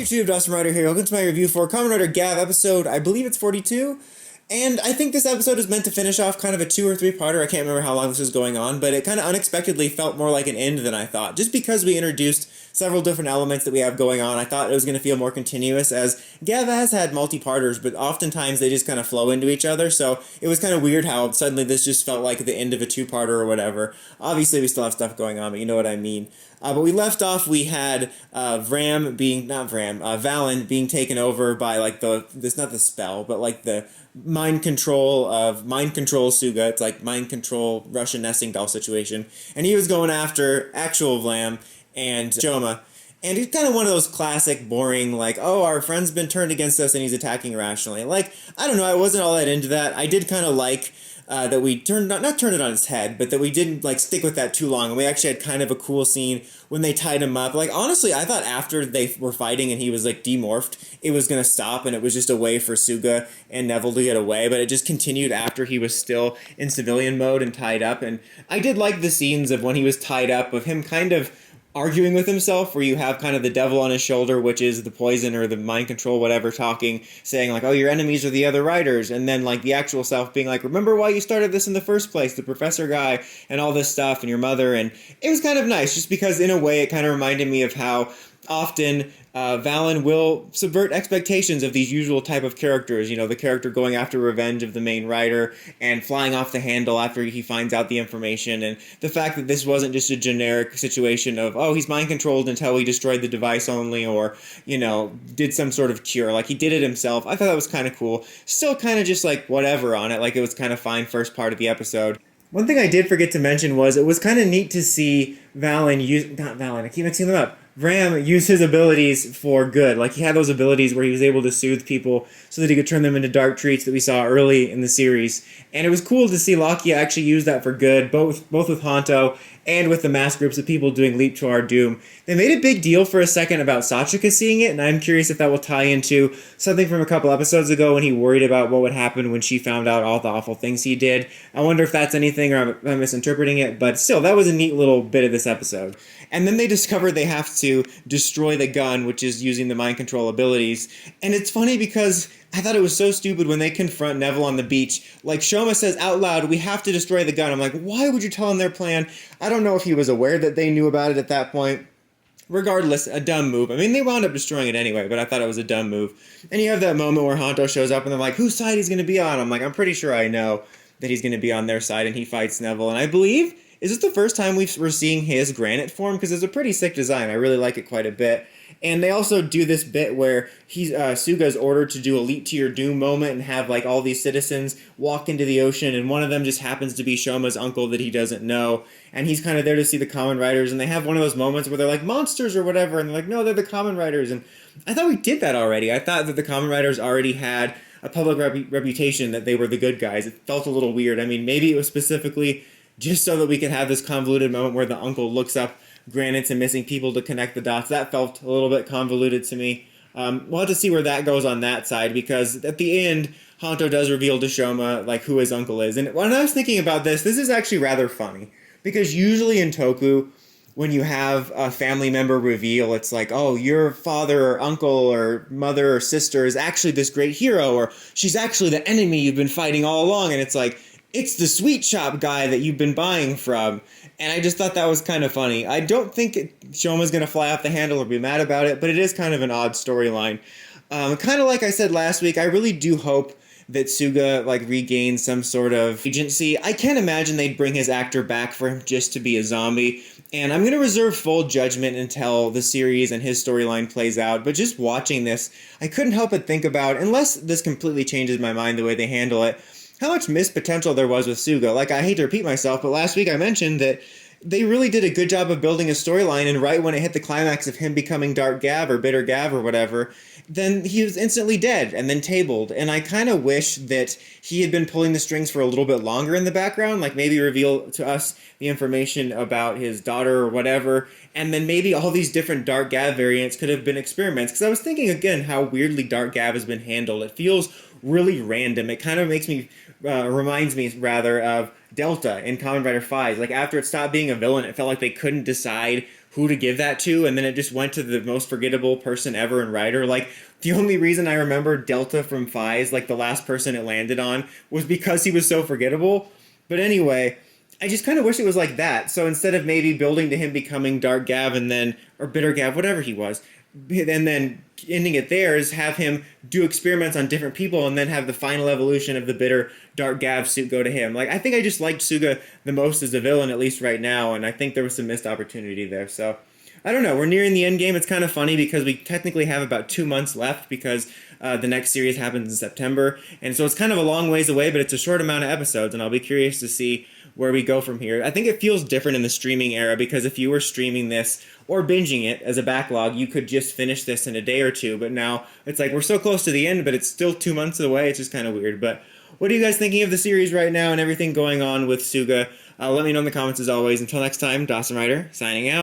YouTube, Dustin Rider here. Welcome to my review for Kamen Rider Gavv episode, I believe it's 42. And I think this episode is meant to finish off kind of a 2 or 3-parter. I can't remember how long this was going on, but it kind of unexpectedly felt more like an end than I thought. Just because we introduced several different elements that we have going on, I thought it was going to feel more continuous, as Gavv has had multi-parters, but oftentimes they just kind of flow into each other, so it was kind of weird how suddenly this just felt like the end of a 2-parter or whatever. Obviously we still have stuff going on, but you know what I mean. But we left off, we had Valin being taken over by like this not the spell, but like the mind control Suuga. It's like mind control Russian nesting doll situation. And he was going after actual Vlam and Shoma. And he's kind of one of those classic, boring, like, oh, our friend's been turned against us and he's attacking irrationally. Like, I don't know, I wasn't all that into that. I did kind of like that we not turned it on its head, but that we didn't like stick with that too long. And we actually had kind of a cool scene when they tied him up. Like, honestly, I thought after they were fighting and he was like demorphed, it was going to stop and it was just a way for Suuga and Neville to get away. But it just continued after he was still in civilian mode and tied up. And I did like the scenes of when he was tied up, of him kind of arguing with himself, where you have kind of the devil on his shoulder, which is the poison or the mind control, whatever, talking, saying like, oh, your enemies are the other riders, and then like the actual self being like, remember why you started this in the first place, the professor guy, and all this stuff, and your mother. And it was kind of nice, just because in a way it kind of reminded me of how often Valin will subvert expectations of these usual type of characters, you know, the character going after revenge of the main rider and flying off the handle after he finds out the information. And the fact that this wasn't just a generic situation of, oh, he's mind controlled until he destroyed the device only, or, you know, did some sort of cure, like he did it himself. I thought that was kind of cool. Still kind of just like whatever on it, like it was kind of fine first part of the episode. One thing I did forget to mention was it was kind of neat to see I keep mixing them up. Vram used his abilities for good. Like, he had those abilities where he was able to soothe people so that he could turn them into dark treats that we saw early in the series. And it was cool to see Lakia actually use that for good, both with Hanto and with the mass groups of people doing Leap to Our Doom. They made a big deal for a second about Sachika seeing it, and I'm curious if that will tie into something from a couple episodes ago when he worried about what would happen when she found out all the awful things he did. I wonder if that's anything, or I'm misinterpreting it, but still, that was a neat little bit of this episode. And then they discovered they have to destroy the gun, which is using the mind control abilities. And it's funny because I thought it was so stupid when they confront Neville on the beach. Like, Shoma says out loud, we have to destroy the gun. I'm like, why would you tell him their plan? I don't know if he was aware that they knew about it at that point. Regardless, a dumb move. I mean, they wound up destroying it anyway, but I thought it was a dumb move. And you have that moment where Hanto shows up and they're like, whose side he's going to be on? I'm like, I'm pretty sure I know that he's going to be on their side, and he fights Neville. And I believe, is this the first time we're seeing his granite form? Because it's a pretty sick design. I really like it quite a bit. And they also do this bit where Suuga's ordered to do a leap to your doom moment and have like all these citizens walk into the ocean, and one of them just happens to be Shoma's uncle that he doesn't know, and he's kind of there to see the Kamen Riders, and they have one of those moments where they're like monsters or whatever, and they're like, no, they're the Kamen Riders. And I thought we did that already. I thought that the Kamen Riders already had a public reputation that they were the good guys. It felt a little weird. I mean, maybe it was specifically just so that we could have this convoluted moment where the uncle looks up granites and missing people to connect the dots. That felt a little bit convoluted to me. We'll have to see where that goes on that side, because at the end, Hanto does reveal to Shoma like who his uncle is. And when I was thinking about this is actually rather funny, because usually in Toku, when you have a family member reveal, it's like, oh, your father or uncle or mother or sister is actually this great hero, or she's actually the enemy you've been fighting all along, and it's like, it's the sweet shop guy that you've been buying from. And I just thought that was kind of funny. I don't think Shoma's going to fly off the handle or be mad about it, but it is kind of an odd storyline. Kind of like I said last week, I really do hope that Suuga like regains some sort of agency. I can't imagine they'd bring his actor back for him just to be a zombie. And I'm going to reserve full judgment until the series and his storyline plays out. But just watching this, I couldn't help but think about, unless this completely changes my mind the way they handle it, how much missed potential there was with Suuga. Like, I hate to repeat myself, but last week I mentioned that they really did a good job of building a storyline, and right when it hit the climax of him becoming Dark Gavv or Bitter Gavv or whatever, then he was instantly dead and then tabled. And I kind of wish that he had been pulling the strings for a little bit longer in the background, like maybe reveal to us the information about his daughter or whatever, and then maybe all these different Dark Gavv variants could have been experiments. Because I was thinking again how weirdly Dark Gavv has been handled. It feels really random. It kind of reminds me rather of Delta in Kamen Rider Five. Like after it stopped being a villain, it felt like they couldn't decide who to give that to, and then it just went to the most forgettable person ever in Rider. Like the only reason I remember Delta from Fives, like the last person it landed on, was because he was so forgettable. But anyway, I just kind of wish it was like that. So instead of maybe building to him becoming Dark Gavv and then, or Bitter Gavv, whatever he was, and then ending it there is have him do experiments on different people and then have the final evolution of the bitter Dark Gavv suit go to him. Like, I think I just liked Suuga the most as a villain, at least right now, and I think there was some missed opportunity there. So, I don't know. We're nearing the end game. It's kind of funny because we technically have about 2 months left because the next series happens in September. And so it's kind of a long ways away, but it's a short amount of episodes, and I'll be curious to see where we go from here. I think it feels different in the streaming era because if you were streaming this or binging it as a backlog, you could just finish this in a day or two. But now it's like we're so close to the end, but it's still 2 months away. It's just kind of weird. But what are you guys thinking of the series right now and everything going on with Suuga? Let me know in the comments as always. Until next time, Dawson Rider signing out.